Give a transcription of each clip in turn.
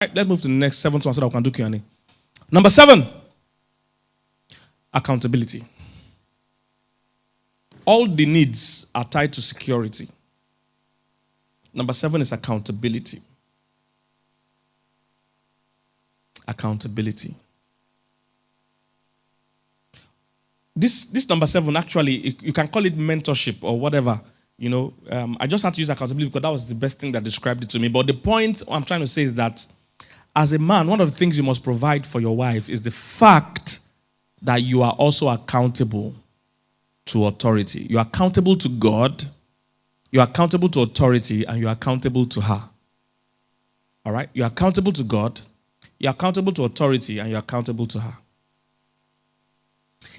Right, let's move to the next seventh one so that we can do Q&A. Number 7, accountability. All the needs are tied to security. Number 7 is accountability. Accountability. This number 7, actually, you can call it mentorship or whatever. I just had to use accountability because that was the best thing that described it to me. But the point I'm trying to say is that as a man, one of the things you must provide for your wife is the fact that you are also accountable to authority. You are accountable to God, you are accountable to authority, and you are accountable to her. All right? You are accountable to God, you are accountable to authority, and you are accountable to her.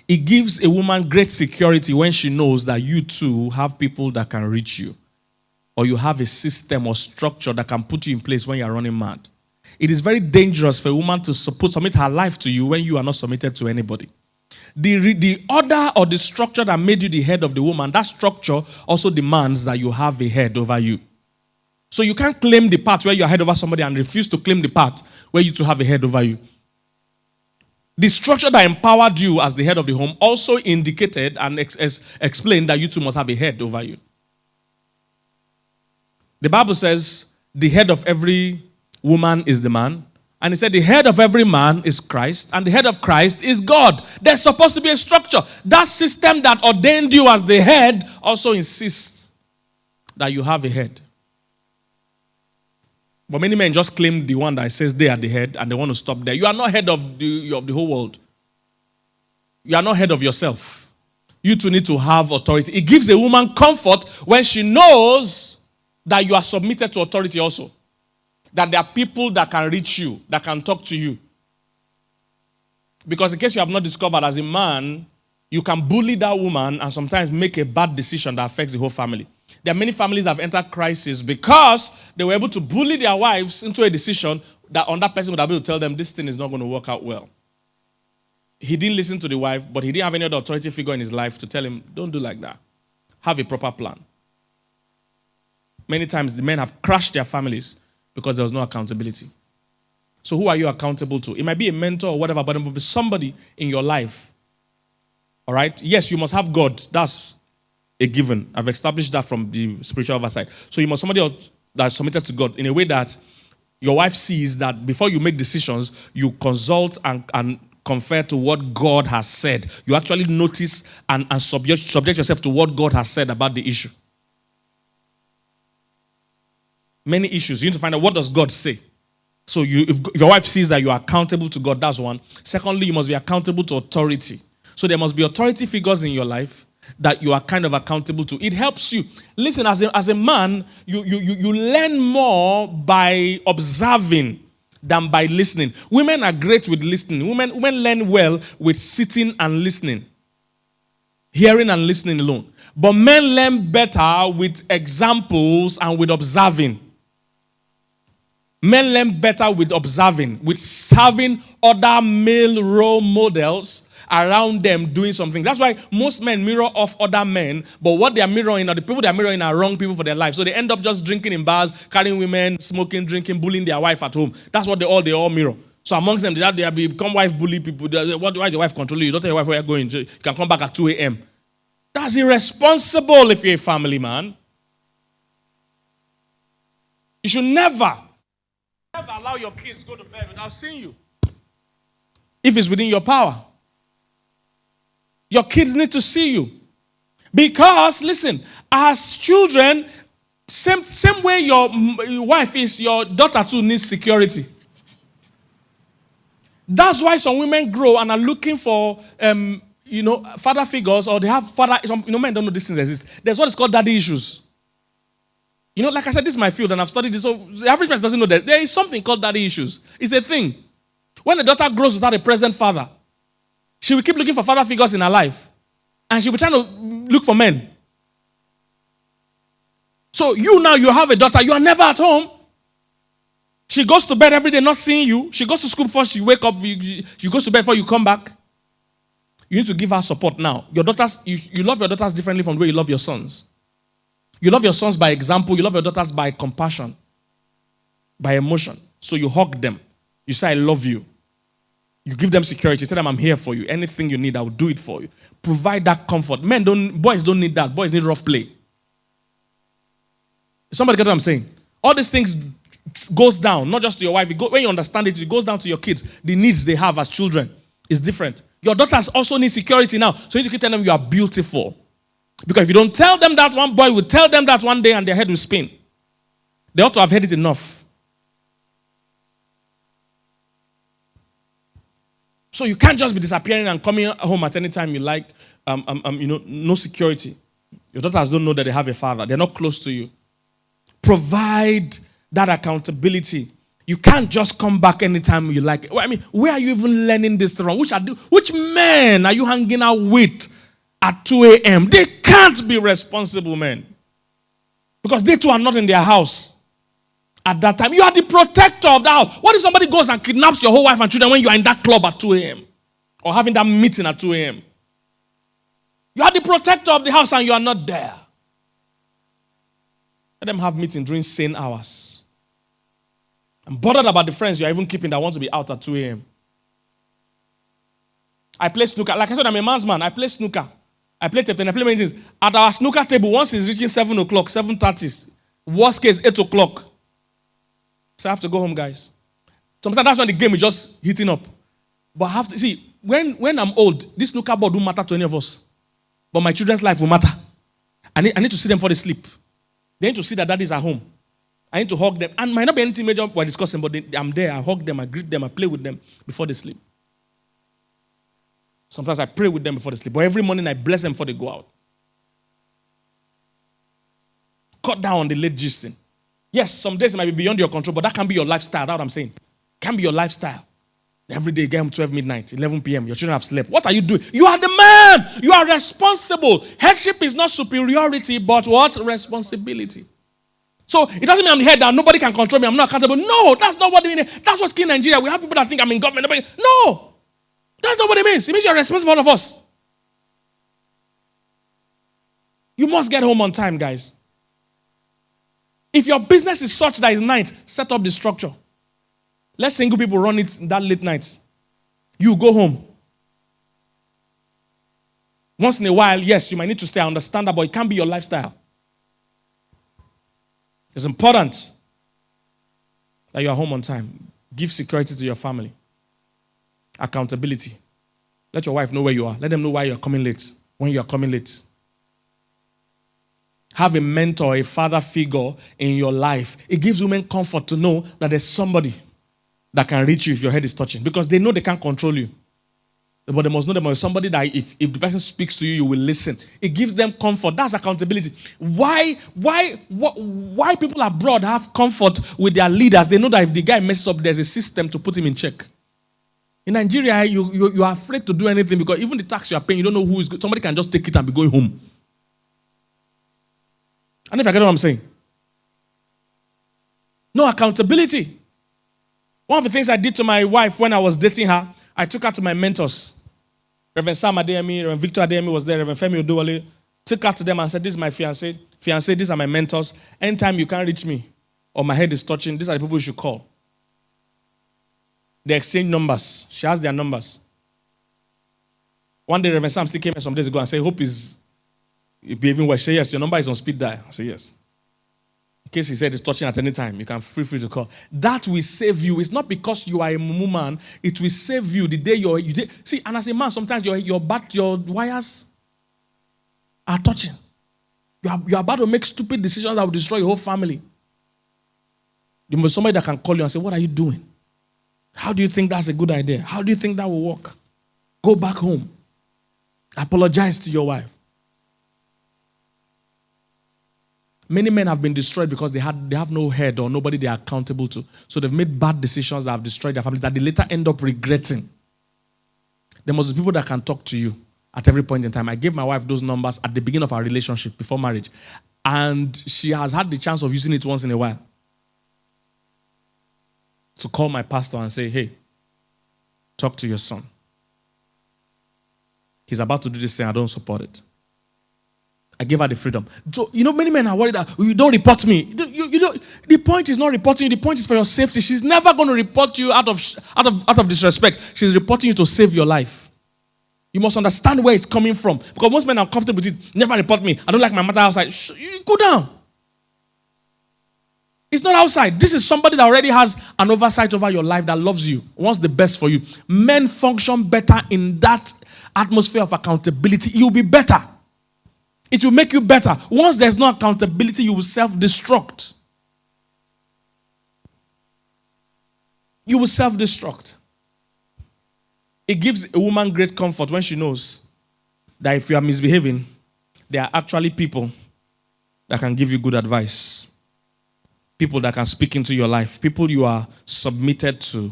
It gives a woman great security when she knows that you too have people that can reach you, or you have a system or structure that can put you in place when you are running mad. It is very dangerous for a woman to submit her life to you when you are not submitted to anybody. The order or the structure that made you the head of the woman, that structure also demands that you have a head over you. So you can't claim the part where you're head over somebody and refuse to claim the part where you two have a head over you. The structure that empowered you as the head of the home also indicated and explained that you two must have a head over you. The Bible says the head of every woman is the man. And he said the head of every man is Christ. And the head of Christ is God. There's supposed to be a structure. That system that ordained you as the head also insists that you have a head. But many men just claim the one that says they are the head and they want to stop there. You are not head of the whole world. You are not head of yourself. You too need to have authority. It gives a woman comfort when she knows that you are submitted to authority also. That there are people that can reach you, that can talk to you. Because in case you have not discovered, as a man, you can bully that woman and sometimes make a bad decision that affects the whole family. There are many families that have entered crisis because they were able to bully their wives into a decision that on that person would have been able to tell them this thing is not going to work out well. He didn't listen to the wife, but he didn't have any other authority figure in his life to tell him, don't do like that. Have a proper plan. Many times the men have crashed their families because there was no accountability. So who are you accountable to? It might be a mentor or whatever, but it might be somebody in your life. All right? Yes, you must have God. That's a given. I've established that from the spiritual oversight. So you must have somebody that is submitted to God in a way that your wife sees that before you make decisions, you consult and confer to what God has said. You actually notice and subject yourself to what God has said about the issue. Many issues. You need to find out what does God say. So if your wife sees that you are accountable to God, that's one. Secondly, you must be accountable to authority. So there must be authority figures in your life that you are kind of accountable to. It helps you. Listen, as a man, you learn more by observing than by listening. Women are great with listening. Women learn well with sitting and listening. Hearing and listening alone. But men learn better with examples and with observing. Men learn better with observing, with having other male role models around them doing something. That's why most men mirror off other men, but what they are mirroring, or the people they are mirroring, are wrong people for their life. So they end up just drinking in bars, carrying women, smoking, drinking, bullying their wife at home. That's what they all mirror. So amongst them, they have become wife bully people. Why is your wife controlling you? Don't tell your wife where you're going. You can come back at 2 a.m. That's irresponsible if you're a family man. You should never allow your kids to go to bed without seeing you. If it's within your power. Your kids need to see you. Because, listen, as children, same way your wife is, your daughter too needs security. That's why some women grow and are looking for, father figures, or they have father, men don't know these things exist. There's what is called daddy issues. Like I said, this is my field and I've studied this. So the average person doesn't know that. There is something called daddy issues. It's a thing. When a daughter grows without a present father, she will keep looking for father figures in her life. And she'll be trying to look for men. So you have a daughter, you are never at home. She goes to bed every day not seeing you. She goes to school before she wake up. You go to bed before you come back. You need to give her support now. Your daughters, you love your daughters differently from the way you love your sons. You love your sons by example. You love your daughters by compassion, by emotion. So you hug them. You say, I love you. You give them security. Tell them, I'm here for you. Anything you need, I will do it for you. Provide that comfort. Boys don't need that. Boys need rough play. Somebody get what I'm saying? All these things goes down, not just to your wife. When you understand it, it goes down to your kids. The needs they have as children is different. Your daughters also need security now. So you need to keep telling them you are beautiful. Because if you don't tell them that, one boy will tell them that one day and their head will spin. They ought to have heard it enough. So you can't just be disappearing and coming home at any time you like. No security. Your daughters don't know that they have a father. They're not close to you. Provide that accountability. You can't just come back anytime you like. I mean, where are you even learning this from? Which men are you hanging out with at 2 a.m.? They can't be responsible men. Because they too are not in their house at that time. You are the protector of the house. What if somebody goes and kidnaps your whole wife and children when you are in that club at 2 a.m.? Or having that meeting at 2 a.m.? You are the protector of the house and you are not there. Let them have meetings during sane hours. I'm bothered about the friends you are even keeping that want to be out at 2 a.m. I play snooker. Like I said, I'm a man's man. I play snooker. I play table tennis. I play many things. At our snooker table, once it's reaching 7 o'clock, 7:30, worst case, 8 o'clock. So I have to go home, guys. Sometimes that's when the game is just heating up. But I have to, see, when I'm old, this snooker board won't matter to any of us. But my children's life will matter. I need to see them before they sleep. They need to see that daddy is at home. I need to hug them. And might not be anything major we're discussing, but I'm there. I hug them, I greet them, I play with them before they sleep. Sometimes I pray with them before they sleep. But every morning I bless them before they go out. Cut down on the late gisting. Yes, some days it might be beyond your control, but that can be your lifestyle. That's what I'm saying. Can be your lifestyle. Every day, get home 12 midnight, 11 p.m. Your children have slept. What are you doing? You are the man. You are responsible. Headship is not superiority, but what? Responsibility. So it doesn't mean I'm the head that nobody can control me. I'm not accountable. No, that's not what it means. That's what's key in Nigeria. We have people that think I'm in government. No, that's not what it means. It means you're responsible for all of us. You must get home on time, guys. If your business is such that it's night, set up the structure. Let single people run it that late night. You go home. Once in a while, yes, you might need to stay. I understand that, but it can't be your lifestyle. It's important that you are home on time. Give security to your family. Accountability. Let your wife know where you are. Let them know why you are coming late. When you are coming late. Have a mentor, a father figure in your life. It gives women comfort to know that there's somebody that can reach you if your head is touching. Because they know they can't control you. But they must know there is somebody that if the person speaks to you, you will listen. It gives them comfort. That's accountability. Why people abroad have comfort with their leaders? They know that if the guy messes up, there's a system to put him in check. In Nigeria, you are afraid to do anything because even the tax you are paying, you don't know who is good. Somebody can just take it and be going home. And if I get what I'm saying. No accountability. One of the things I did to my wife when I was dating her, I took her to my mentors. Reverend Sam Adeyemi, Reverend Victor Adeyemi was there, Reverend Femi Odowale. Took her to them and said, this is my fiancé. Fiancé, these are my mentors. Anytime you can't reach me or my head is touching, these are the people you should call. They exchange numbers. She has their numbers. One day, Reverend Sam still came here some days ago and said, hope is behaving well. She said, yes, your number is on speed dial. I said, yes. In case he said it's touching at any time, you can feel free to call. That will save you. It's not because you are a mumu man. It will save you the day see, and as a man, sometimes your wires are touching. You are about to make stupid decisions that will destroy your whole family. You must somebody that can call you and say, what are you doing? How do you think that's a good idea? How do you think that will work? Go back home. Apologize to your wife. Many men have been destroyed because they have no head or nobody they are accountable to. So they've made bad decisions that have destroyed their families that they later end up regretting. There must be people that can talk to you at every point in time. I gave my wife those numbers at the beginning of our relationship before marriage. And she has had the chance of using it once in a while. To call my pastor and say, hey, talk to your son. He's about to do this thing. I don't support it. I gave her the freedom. So, many men are worried that you don't report me. You don't. The point is not reporting you. The point is for your safety. She's never going to report you out of disrespect. She's reporting you to save your life. You must understand where it's coming from. Because most men are comfortable with it. Never report me. I don't like my mother outside. You go down. It's not outside. This is somebody that already has an oversight over your life, that loves you, wants the best for you. Men function better in that atmosphere of accountability. You'll be better. It will make you better. Once there's no accountability, you will self-destruct. You will self-destruct. It gives a woman great comfort when she knows that if you are misbehaving, there are actually people that can give you good advice. People that can speak into your life. People you are submitted to,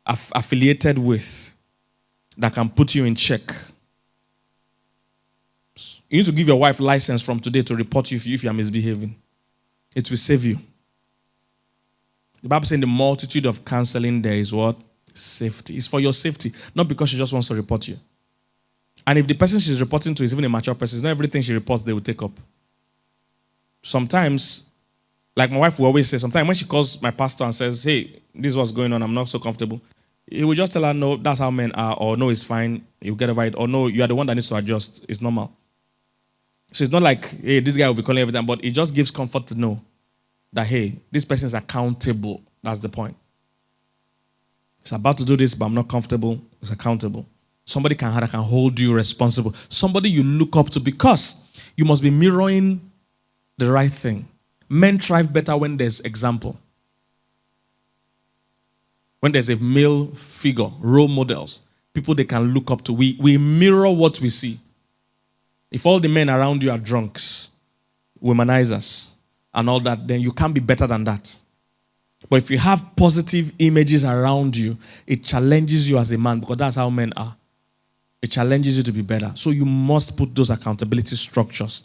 affiliated with, that can put you in check. You need to give your wife license from today to report you if you are misbehaving. It will save you. The Bible says in the multitude of counseling there is what? Safety. It's for your safety, not because she just wants to report you. And if the person she's reporting to is even a mature person, it's not everything she reports they will take up. Sometimes, like my wife will always say, sometimes when she calls my pastor and says, hey, this is what's going on, I'm not so comfortable, he will just tell her, no, that's how men are, or no, it's fine, you'll get over it, or no, you are the one that needs to adjust, it's normal. So it's not like, hey, this guy will be calling every time, but it just gives comfort to know that, hey, this person is accountable. That's the point. It's about to do this, but I'm not comfortable. It's accountable. Somebody can hold you responsible. Somebody you look up to, because you must be mirroring the right thing. Men thrive better when there's example. When there's a male figure, role models, people they can look up to. We mirror what we see. If all the men around you are drunks, womanizers, and all that, then you can't be better than that. But if you have positive images around you, it challenges you as a man, because that's how men are. It challenges you to be better. So you must put those accountability structures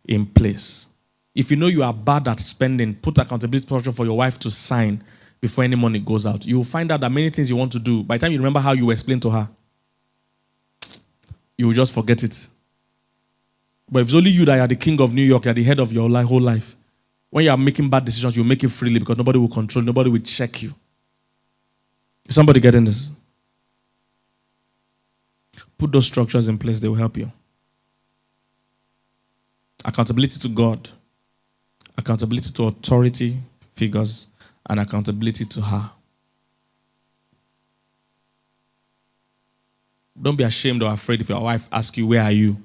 in place. If you know you are bad at spending, put accountability structure for your wife to sign before any money goes out. You will find out that many things you want to do, by the time you remember how you explained to her, you will just forget it. But if it's only you that are the king of New York, you're the head of your whole life, when you are making bad decisions, you make it freely because nobody will control, nobody will check you. Is somebody getting this? Put those structures in place, they will help you. Accountability to God, accountability to authority figures, and accountability to her. Don't be ashamed or afraid if your wife asks you, where are you?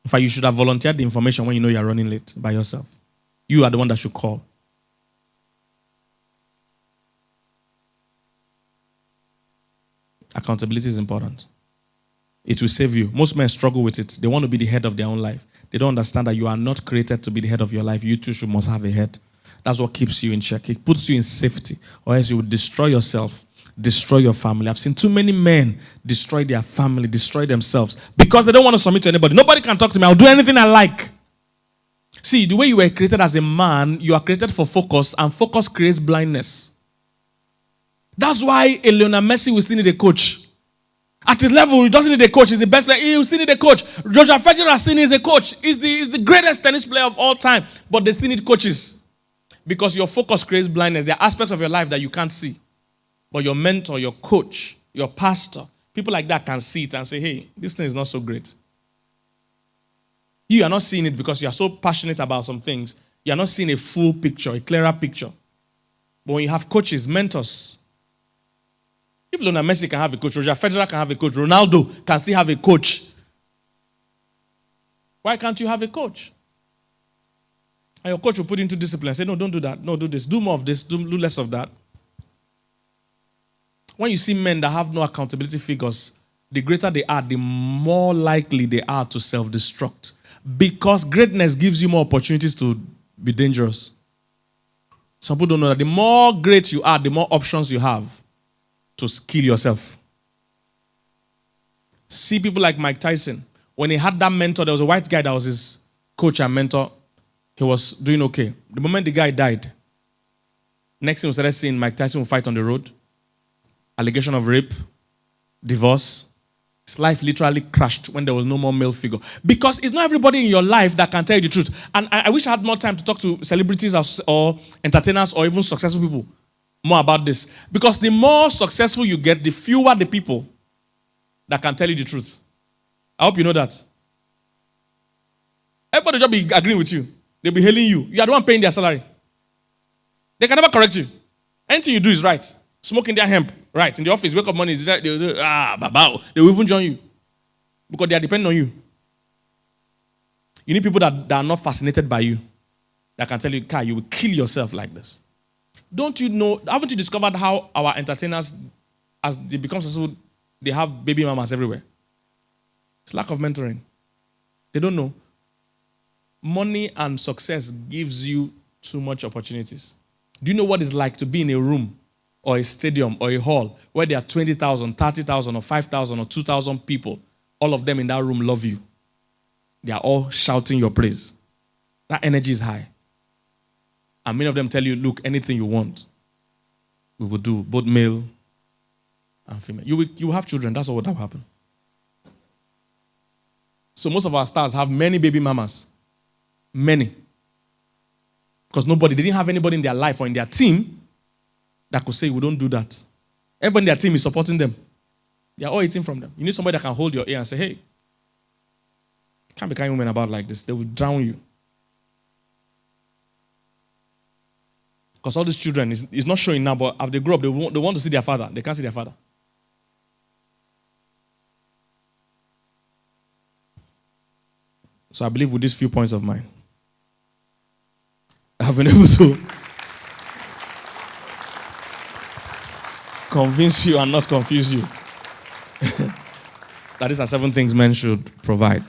In fact, you should have volunteered the information when you know you're running late by yourself. You are the one that should call. Accountability is important. It will save you. Most men struggle with it. They want to be the head of their own life. They don't understand that you are not created to be the head of your life. You too must have a head. That's what keeps you in check. It puts you in safety, or else you will destroy yourself, destroy your family. I've seen too many men destroy their family, destroy themselves, because they don't want to submit to anybody. Nobody can talk to me. I'll do anything I like. See, the way you were created as a man, you are created for focus, and focus creates blindness. That's why Lionel Messi will still need a coach. At his level, he doesn't need a coach. He's the best player. He will still need a coach. Roger Federer still needs a coach. He's the greatest tennis player of all time. But they still need coaches. Because your focus creates blindness. There are aspects of your life that you can't see. But your mentor, your coach, your pastor, people like that can see it and say, hey, this thing is not so great. You are not seeing it because you are so passionate about some things. You are not seeing a full picture, a clearer picture. But when you have coaches, mentors, if Lionel Messi can have a coach, Roger Federer can have a coach, Ronaldo can still have a coach, why can't you have a coach? And your coach will put you into discipline. Say, no, don't do that. No, do this. Do more of this. Do less of that. When you see men that have no accountability figures, the greater they are, the more likely they are to self-destruct. Because greatness gives you more opportunities to be dangerous. Some people don't know that the more great you are, the more options you have to kill yourself. See people like Mike Tyson. When he had that mentor, there was a white guy that was his coach and mentor. He was doing okay. The moment the guy died, next thing we started seeing Mike Tyson fight on the road. Allegation of rape, divorce, His life literally crashed when there was no more male figure. Because it's not everybody in your life that can tell you the truth. And I wish I had more time to talk to celebrities or entertainers or even successful people more about this. Because the more successful you get, the fewer the people that can tell you the truth. I hope you know that. Everybody will just be agreeing with you. They'll be hailing you. You are the one paying their salary. They can never correct you. Anything you do is right. Smoking their hemp, right. In the office, wake up money, they will even join you. Because they are depending on you. You need people that are not fascinated by you. That can tell you, Kai, you will kill yourself like this. Don't you know, haven't you discovered how our entertainers, as they become successful, they have baby mamas everywhere? It's lack of mentoring. They don't know. Money and success gives you too much opportunities. Do you know what it's like to be in a room or a stadium or a hall where there are 20,000, 30,000 or 5,000 or 2,000 people? All of them in that room love you. They are all shouting your praise. That energy is high. And many of them tell you, look, anything you want, we will do, both male and female. You will have children. That's all what will happen. So most of our stars have many baby mamas. Many. Because they didn't have anybody in their life or in their team that could say, we don't do that. Everybody in their team is supporting them. They are all eating from them. You need somebody that can hold your ear and say, hey, you can't be carrying women about like this. They will drown you. Because all these children is not showing now, but as they grow up, they want to see their father. They can't see their father. So I believe with these few points of mine, I've been able to convince you and not confuse you that these are 7 things men should provide.